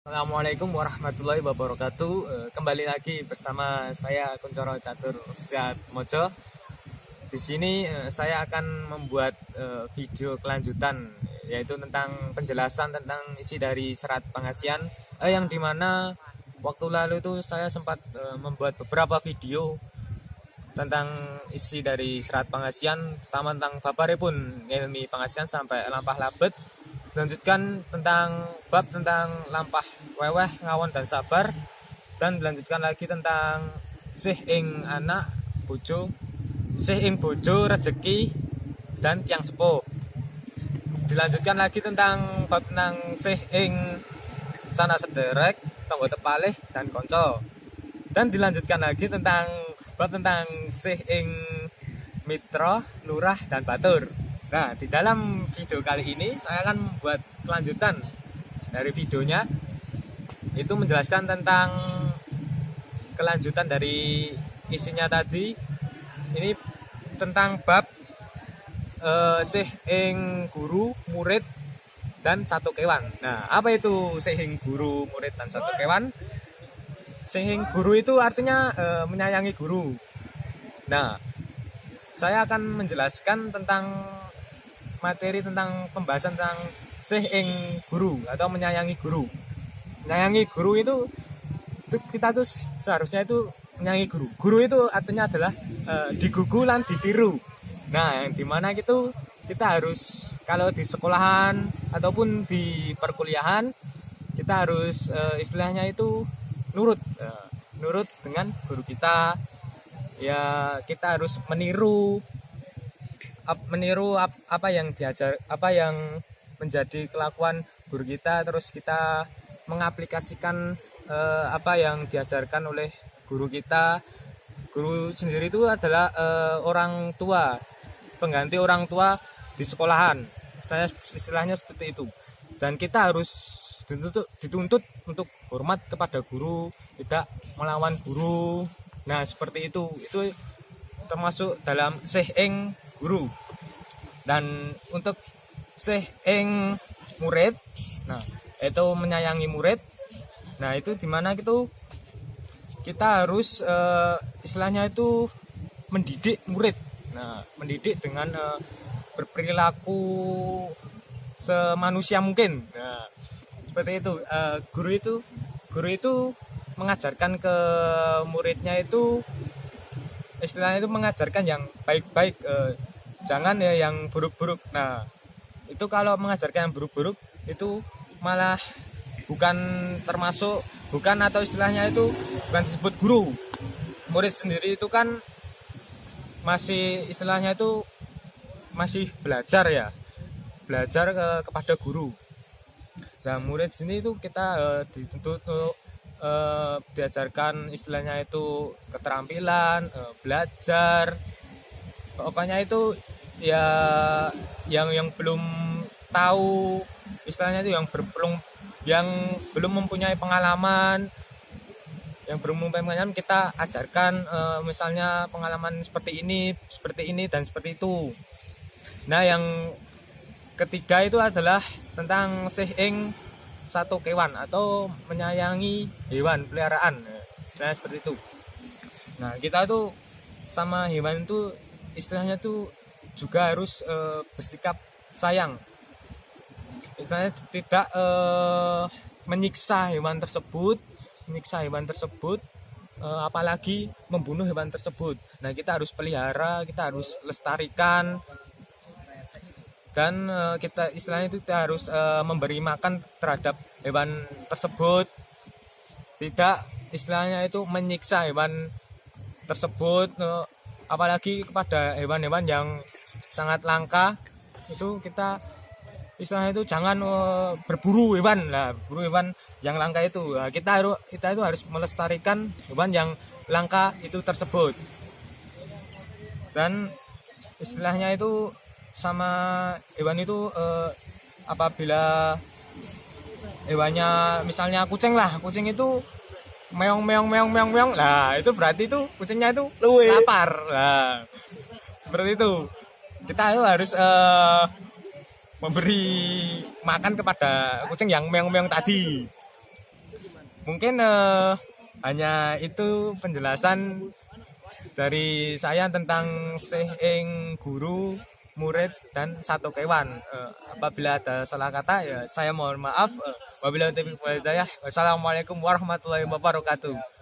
Assalamualaikum warahmatullahi wabarakatuh. Kembali lagi bersama saya Kuncoro Catur Sehat Mojo. Di sini saya akan membuat video kelanjutan, yaitu tentang penjelasan tentang isi dari serat pengasihan, yang dimana waktu lalu itu saya sempat membuat beberapa video tentang isi dari serat pengasihan, pertama tentang babaripun ilmi pengasihan sampai lampah labet. Dilanjutkan tentang bab tentang lampah weweh ngawon dan sabar, dan dilanjutkan lagi tentang sih ing anak bojo, sih ing bojo rezeki dan tiang sepuh. Dilanjutkan lagi tentang bab tentang sih ing sana sederek tonggo tepalih dan konco, dan dilanjutkan lagi tentang bab tentang sih ing mitra lurah dan batur. Nah, di dalam video kali ini saya akan membuat kelanjutan dari videonya, itu menjelaskan tentang kelanjutan dari isinya tadi. Ini tentang bab sih ing guru, murid, dan satu kewan. Nah, apa itu sih ing guru, murid, dan satu kewan? Sih ing guru itu artinya menyayangi guru. Nah, saya akan menjelaskan tentang materi tentang pembahasan tentang sih ing guru atau menyayangi guru. Menyayangi guru itu kita tuh seharusnya itu menyayangi guru. Guru itu artinya adalah digugu lan ditiru. Nah, yang dimana gitu kita harus, kalau di sekolahan ataupun di perkuliahan, kita harus istilahnya itu nurut, nurut dengan guru kita. Ya, kita harus meniru apa yang diajar, apa yang menjadi kelakuan guru kita, terus kita mengaplikasikan apa yang diajarkan oleh guru kita. Guru sendiri itu adalah orang tua, pengganti orang tua di sekolahan, istilahnya seperti itu. Dan kita harus dituntut untuk hormat kepada guru, tidak melawan guru. Nah, seperti itu termasuk dalam sih ing guru. Dan untuk sih ing murid, nah itu menyayangi murid. Nah, itu dimana gitu kita harus istilahnya itu mendidik murid. Nah, mendidik dengan berperilaku semanusia mungkin. Nah, seperti itu. Guru itu mengajarkan ke muridnya itu, istilahnya itu mengajarkan yang baik-baik, jangan ya yang buruk-buruk. Nah, itu kalau mengajarkan yang buruk-buruk itu malah bukan atau istilahnya itu bukan disebut guru. Murid sendiri itu kan masih istilahnya itu masih belajar ya, belajar kepada guru. Nah, murid sini itu kita dituntut untuk diajarkan istilahnya itu keterampilan, belajar. Pokoknya itu ya yang belum tahu, istilahnya itu yang belum mempunyai pengalaman, kita ajarkan misalnya pengalaman seperti ini dan seperti itu. Nah, yang ketiga itu adalah tentang sih ing satu kewan atau menyayangi hewan peliharaan, istilahnya seperti itu. Nah, kita tuh sama hewan itu istilahnya tuh juga harus bersikap sayang, istilahnya tidak menyiksa hewan tersebut, apalagi membunuh hewan tersebut. Nah, kita harus pelihara, kita harus lestarikan, dan kita istilahnya itu kita harus memberi makan terhadap hewan tersebut, tidak istilahnya itu menyiksa hewan tersebut, apalagi kepada hewan-hewan yang sangat langka. Itu kita istilahnya itu jangan berburu hewan yang langka itu. Nah, kita itu harus melestarikan hewan yang langka itu tersebut. Dan istilahnya itu sama hewan itu apabila hewannya misalnya kucing itu meong lah, itu berarti itu kucingnya itu lapar lah, seperti itu. Kita itu harus memberi makan kepada kucing yang meong tadi. Mungkin hanya itu penjelasan dari saya tentang sehing guru, murid dan satu kewan. Apabila ada salah kata ya saya mohon maaf. Wabillahi taufiq wal hidayah. Wassalamualaikum warahmatullahi wabarakatuh.